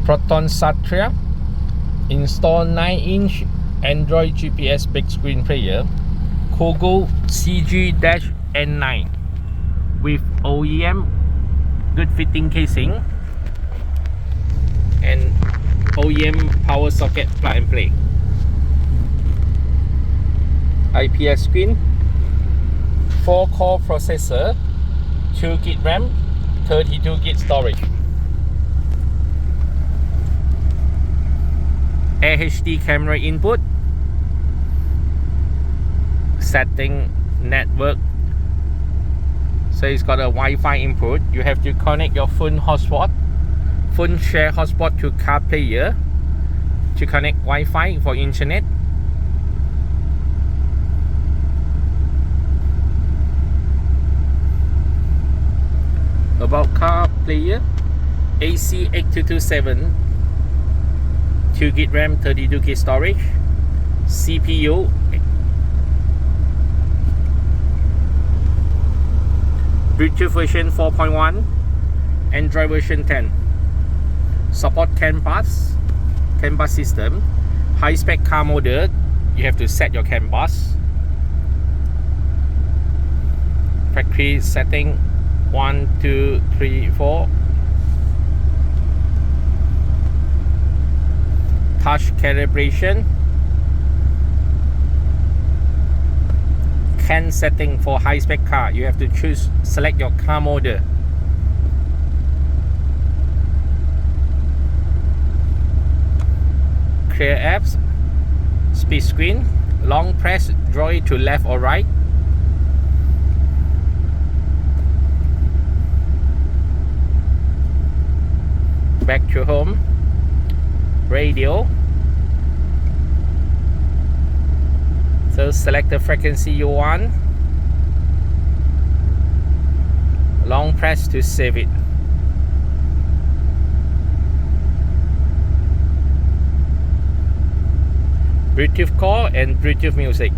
Proton Satria. Install 9-inch Android GPS big screen player Cogoo CG-N9 with OEM good fitting casing and OEM power socket plug and play. IPS screen, 4-core processor, 2GB RAM, 32GB storage. AHD Camera Input, setting network. So it's got a Wi-Fi input. You have to connect your phone hotspot, phone share hotspot to car player to connect Wi-Fi for internet. About car player, AC8227, 2GB RAM, 32GB storage, CPU, Bluetooth version 4.1, Android version 10. Support CAN bus system. High spec car model, you have to set your CAN bus. Factory setting 1, 2, 3, 4. Touch calibration. CAN setting for high spec car, you have to select your car model. Clear apps, speed screen, long press, draw it to left or right. Back to home, radio. So select the frequency you want. Long press to save it. Bluetooth call and Bluetooth music.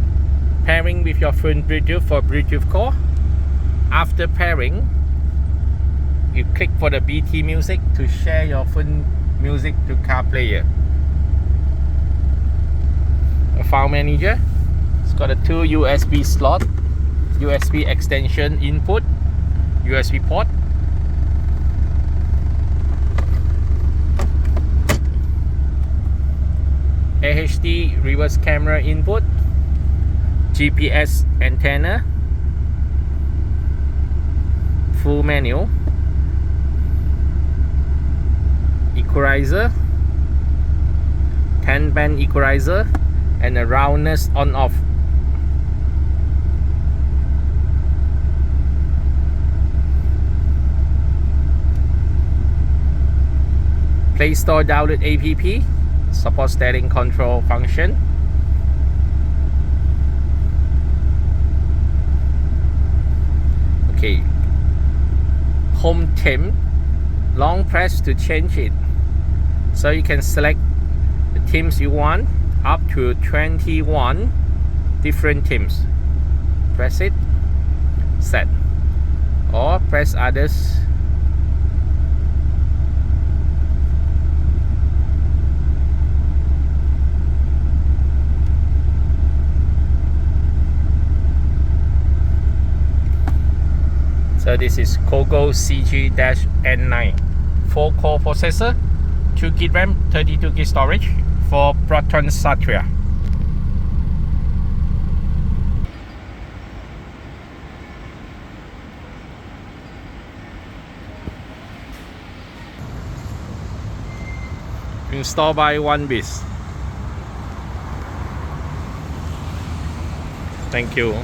Pairing with your phone Bluetooth for Bluetooth call. After pairing, you click for the BT music to share your phone music to car player. A file manager. It's got a 2 USB slot, USB extension input, USB port. AHD reverse camera input, GPS antenna, full menu, equalizer, 10 band equalizer, and a roundness on off. Play Store download app, support steering control function. Okay, home theme, long press to change it. So you can select the themes you want, up to 21 different themes. Press it, set, or press others. So this is Cogoo CG-N9, 4-core processor, 2GB RAM, 32GB storage for Proton Satria. Installed by OneBiz. Thank you.